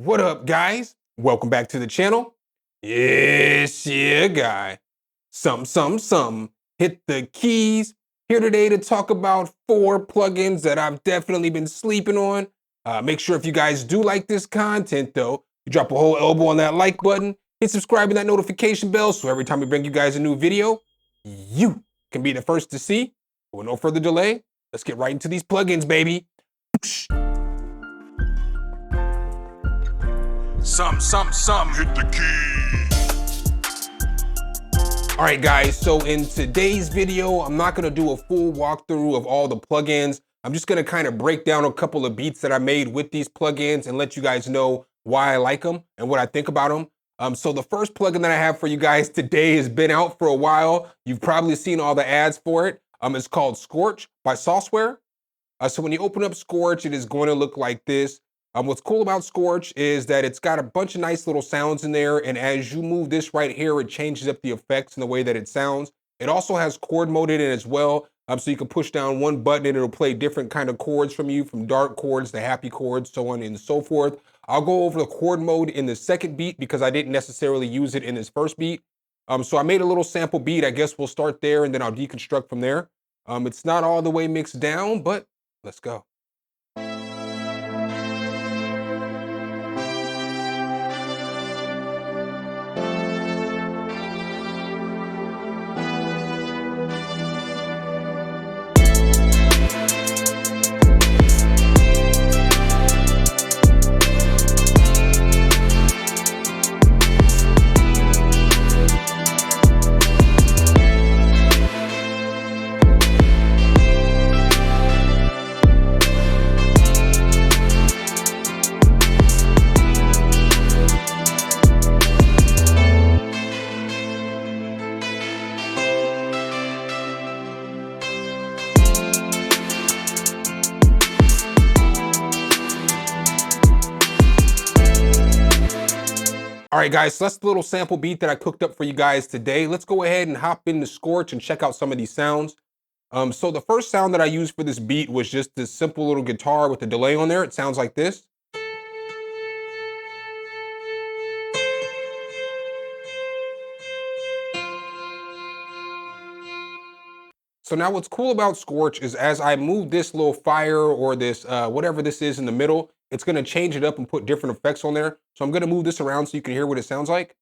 What up, guys? Welcome back to the channel. It's your guy. Some. Hit the keys. Here today to talk about 4 plugins that I've definitely been sleeping on. Make sure if you guys do like this content, though, you drop a whole elbow on that like button, hit subscribe and that notification bell so every time we bring you guys a new video, you can be the first to see. But with no further delay, let's get right into these plugins, baby. Some, hit the key. All right, guys, so in today's video, I'm not gonna do a full walkthrough of all the plugins. I'm just gonna kind of break down a couple of beats that I made with these plugins and let you guys know why I like them and what I think about them. So the first plugin that I have for you guys today has been out for a while. You've probably seen all the ads for it. It's called Scorch by Software. So when you open up Scorch, it is going to look like this. What's cool about Scorch is that it's got a bunch of nice little sounds in there, and as you move this right here, it changes up the effects and the way that it sounds. It also has chord mode in it as well, so you can push down one button and it'll play different kind of chords from you, from dark chords to happy chords, so on and so forth. I'll go over the chord mode in the second beat because I didn't necessarily use it in this first beat. So I made a little sample beat. I guess we'll start there and then I'll deconstruct from there. It's not all the way mixed down, but let's go. All right, guys, so that's the little sample beat that I cooked up for you guys today. Let's go ahead and hop into Scorch and check out some of these sounds. So the first sound that I used for this beat was just this simple little guitar with a delay on there. It sounds like this. So now what's cool about Scorch is as I move this little fire or this, whatever this is in the middle, it's gonna change it up and put different effects on there. So I'm gonna move this around so you can hear what it sounds like.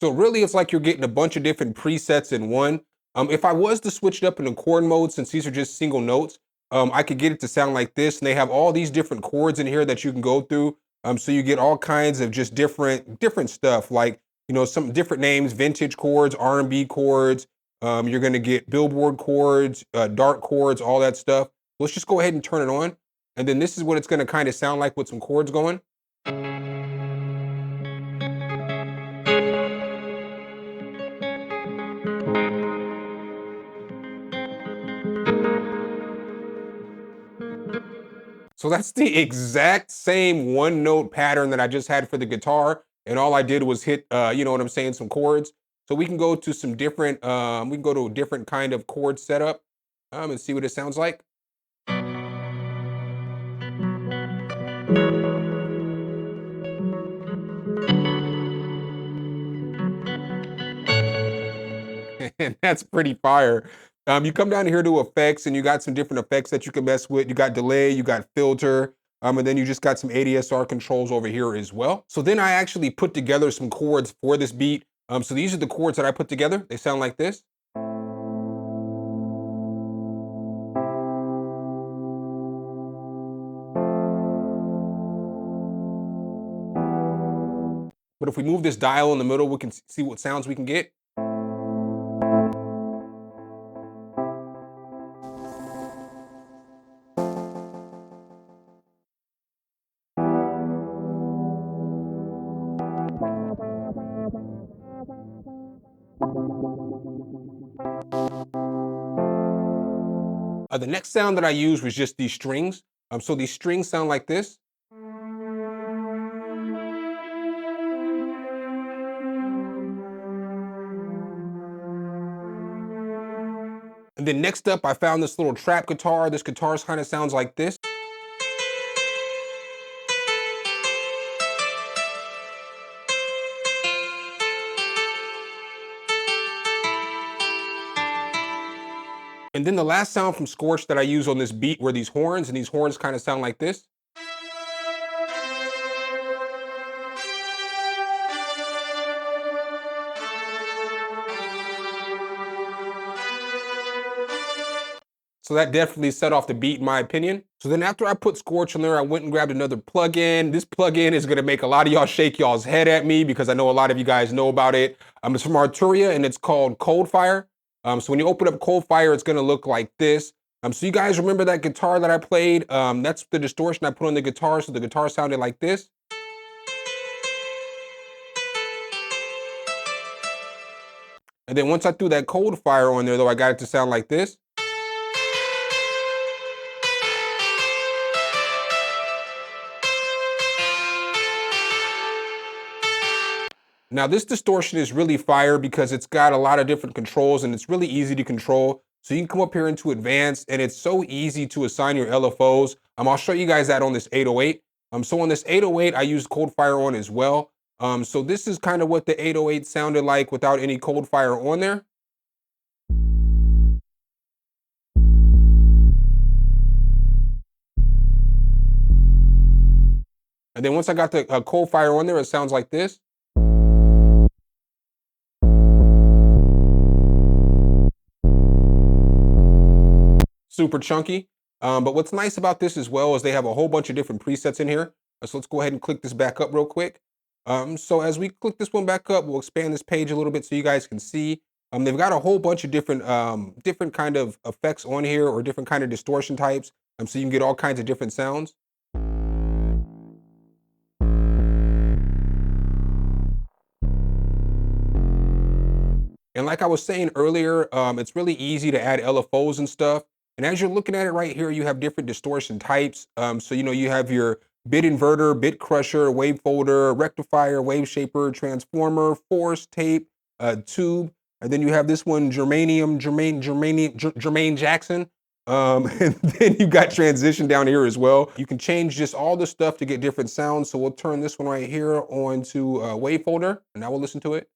So really it's like you're getting a bunch of different presets in one. If I was to switch it up into chord mode, since these are just single notes, I could get it to sound like this. And they have all these different chords in here that you can go through. So you get all kinds of just different stuff, like, you know, some different names, vintage chords, R&B chords. You're gonna get Billboard chords, dark chords, all that stuff. Let's just go ahead and turn it on. And then this is what it's gonna kind of sound like with some chords going. So that's the exact same one note pattern that I just had for the guitar. And all I did was hit, you know what I'm saying, some chords. So we can go to some different, we can go to a different kind of chord setup and see what it sounds like. And that's pretty fire. You come down here to effects and you got some different effects that you can mess with. You got delay, you got filter, and then you just got some ADSR controls over here as well. So then I actually put together some chords for this beat. So these are the chords that I put together. They sound like this. But if we move this dial in the middle, we can see what sounds we can get. The next sound that I used was just these strings. So these strings sound like this. then next up, I found this little trap guitar. This guitar kind of sounds like this. And then the last sound from Scorch that I use on this beat were these horns, and these horns kind of sound like this. So that definitely set off the beat in my opinion. So then after I put Scorch on there, I went and grabbed another plugin. This plugin is gonna make a lot of y'all shake y'all's head at me because I know a lot of you guys know about it. It's from Arturia and it's called Coldfire. So when you open up Coldfire, it's gonna look like this. So you guys remember that guitar that I played? That's the distortion I put on the guitar, so the guitar sounded like this. And then once I threw that Coldfire on there though, I got it to sound like this. Now this distortion is really fire because it's got a lot of different controls and it's really easy to control. So you can come up here into advanced and it's so easy to assign your LFOs. I'll show you guys that on this 808. So on this 808, I used Coldfire on as well. So this is kind of what the 808 sounded like without any Coldfire on there. And then once I got the Coldfire on there, it sounds like this. Super chunky. But what's nice about this as well is they have a whole bunch of different presets in here. So let's go ahead and click this back up real quick. So as we click this one back up, we'll expand this page a little bit so you guys can see. They've got a whole bunch of different kind of effects on here or different kind of distortion types. So you can get all kinds of different sounds. And like I was saying earlier, it's really easy to add LFOs and stuff. And as you're looking at it right here, you have different distortion types. So, you know, you have your bit inverter, bit crusher, wave folder, rectifier, wave shaper, transformer, force, tape, tube. And then you have this one, Jermaine Jackson. And then you got transition down here as well. You can change just all the stuff to get different sounds. So we'll turn this one right here on to wave folder, and now we'll listen to it.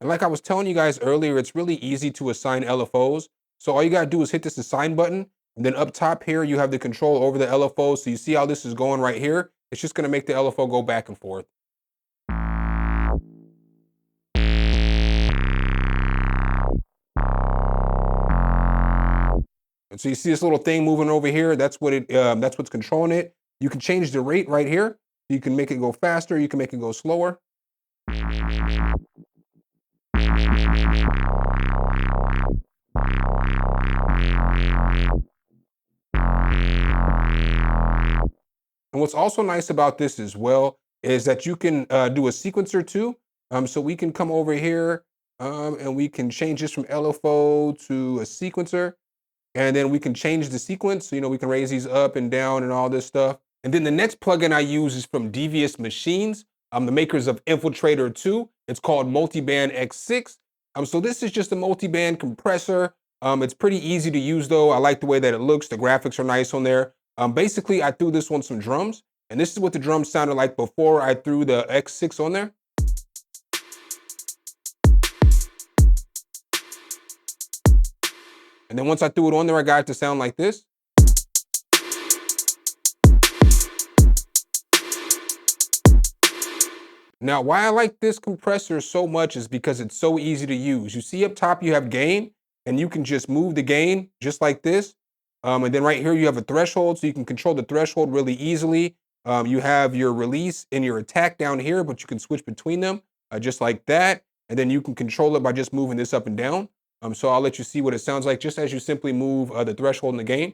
And like I was telling you guys earlier, it's really easy to assign LFOs. So all you gotta do is hit this assign button, and then up top here, you have the control over the LFO. So you see how this is going right here? It's just gonna make the LFO go back and forth. And so you see this little thing moving over here, that's what's controlling it. You can change the rate right here. You can make it go faster, you can make it go slower. And what's also nice about this as well is that you can do a sequencer too. So we can come over here and we can change this from LFO to a sequencer. And then we can change the sequence. So, you know, we can raise these up and down and all this stuff. And then the next plugin I use is from Devious Machines, the makers of Infiltrator 2. It's called Multiband X6. So this is just a multiband compressor. It's pretty easy to use though. I like the way that it looks. The graphics are nice on there. Basically, I threw this on some drums, and this is what the drums sounded like before I threw the X6 on there. And then once I threw it on there, I got it to sound like this. Now, why I like this compressor so much is because it's so easy to use. You see up top, you have gain, and you can just move the gain just like this. And then right here, you have a threshold, so you can control the threshold really easily. You have your release and your attack down here, but you can switch between them just like that. And then you can control it by just moving this up and down. So I'll let you see what it sounds like just as you simply move the threshold and the gain.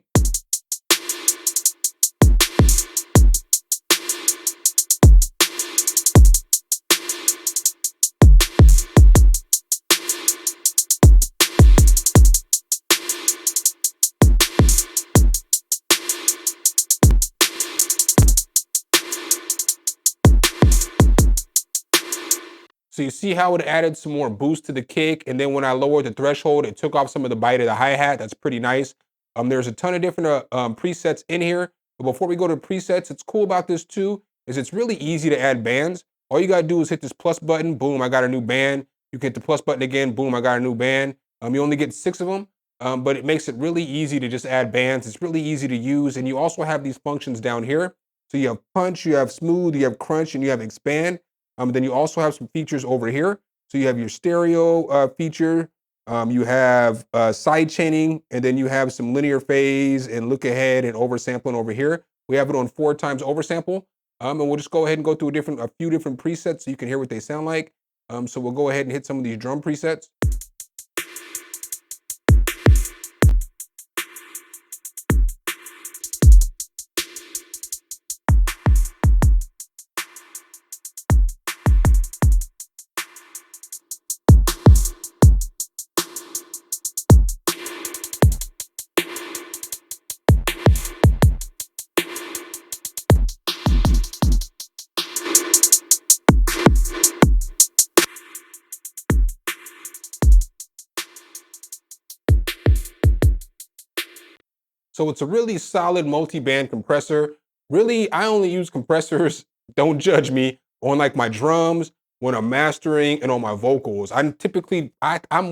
So you see how it added some more boost to the kick, and then when I lowered the threshold, it took off some of the bite of the hi-hat. That's pretty nice. There's a ton of different presets in here. But before we go to presets, it's cool about this too, is it's really easy to add bands. All you gotta do is hit this plus button, boom, I got a new band. You hit the plus button again, boom, I got a new band. You only get 6 of them, but it makes it really easy to just add bands. It's really easy to use, and you also have these functions down here. So you have punch, you have smooth, you have crunch, and you have expand. Then you also have some features over here. So you have your stereo feature, you have side chaining, and then you have some linear phase and look ahead and oversampling over here. We have it on 4 times oversample. And we'll just go ahead and go through a few different presets so you can hear what they sound like. So we'll go ahead and hit some of these drum presets. So it's a really solid multi-band compressor. Really, I only use compressors, don't judge me, on like my drums, when I'm mastering, and on my vocals. I'm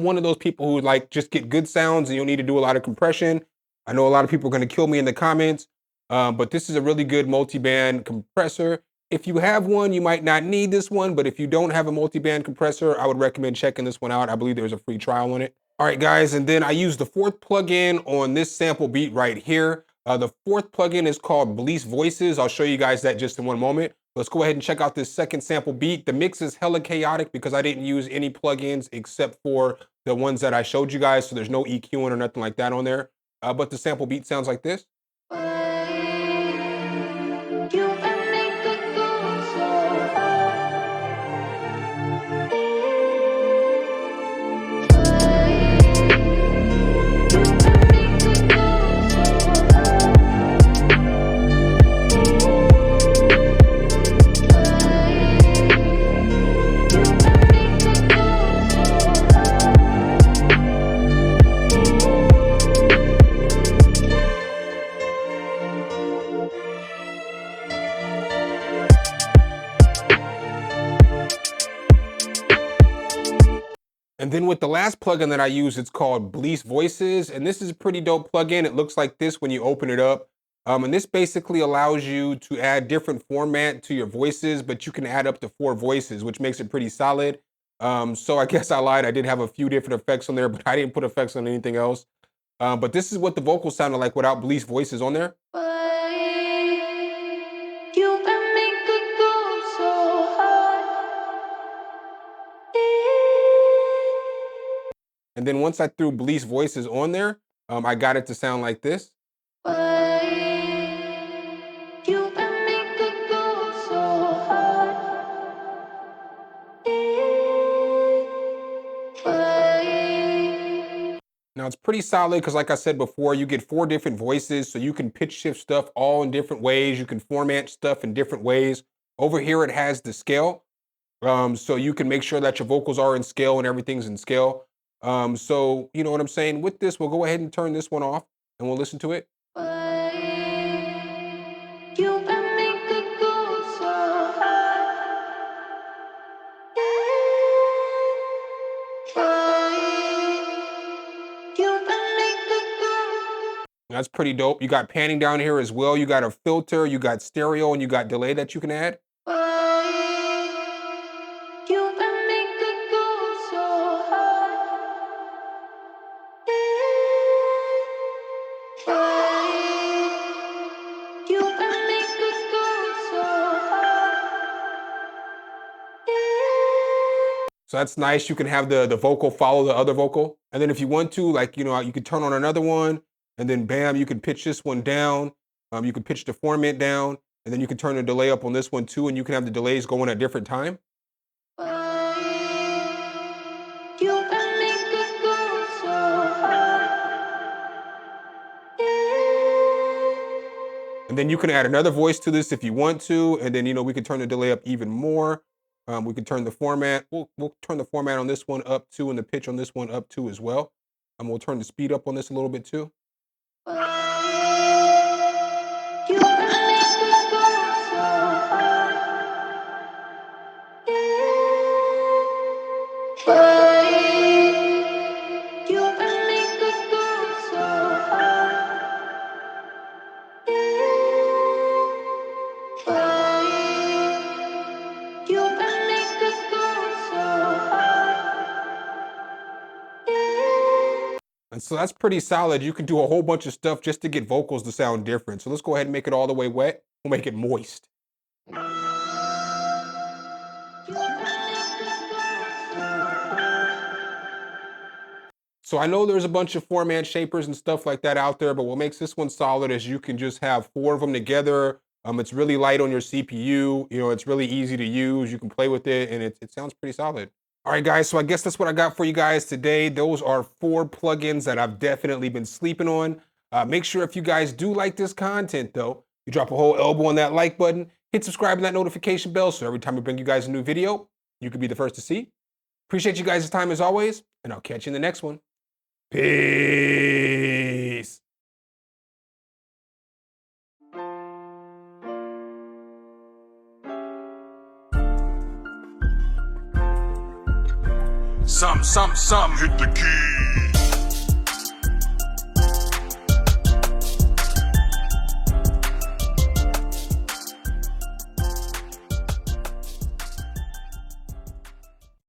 one of those people who like just get good sounds and you don't need to do a lot of compression. I know a lot of people are gonna kill me in the comments, but this is a really good multi-band compressor. If you have one, you might not need this one, but if you don't have a multi-band compressor, I would recommend checking this one out. I believe there's a free trial on it. All right, guys, and then I use the 4th plugin on this sample beat right here. The 4th plugin is called Bliss Voices. I'll show you guys that just in one moment. Let's go ahead and check out this second sample beat. The mix is hella chaotic because I didn't use any plugins except for the ones that I showed you guys, so there's no EQing or nothing like that on there. But the sample beat sounds like this. And then with the last plugin that I use, it's called Bliss Voices. And this is a pretty dope plugin. It looks like this when you open it up. And this basically allows you to add different format to your voices, but you can add up to 4 voices, which makes it pretty solid. So I guess I lied. I did have a few different effects on there, but I didn't put effects on anything else. But this is what the vocals sounded like without Bliss Voices on there. And then once I threw Bliss Voices on there, I got it to sound like this. Now it's pretty solid because like I said before, you get 4 different voices, so you can pitch shift stuff all in different ways. You can format stuff in different ways. Over here it has the scale. So you can make sure that your vocals are in scale and everything's in scale. So you know what I'm saying? With this, we'll go ahead and turn this one off and we'll listen to it. That's pretty dope. You got panning down here as well. You got a filter, you got stereo, and you got delay that you can add. So that's nice. You can have the vocal follow the other vocal. And then if you want to, like, you know, you could turn on another one and then bam, you can pitch this one down. You can pitch the format down and then you can turn the delay up on this one too. And you can have the delays going at different time. And then you can add another voice to this if you want to. And then, you know, we can turn the delay up even more. We can turn the format. We'll turn the format on this one up too, and the pitch on this one up too as well. We'll turn the speed up on this a little bit too. And so that's pretty solid. You can do a whole bunch of stuff just to get vocals to sound different. So let's go ahead and make it all the way wet. We'll make it moist. So I know there's a bunch of format shapers and stuff like that out there, but what makes this one solid is you can just have 4 of them together. It's really light on your CPU. You know, it's really easy to use. You can play with it, and it sounds pretty solid. All right, guys, so I guess that's what I got for you guys today. Those are 4 plugins that I've definitely been sleeping on. Make sure if you guys do like this content, though, you drop a whole elbow on that like button, hit subscribe and that notification bell so every time we bring you guys a new video, you can be the first to see. Appreciate you guys' time as always, and I'll catch you in the next one. Peace. Some, hit the key.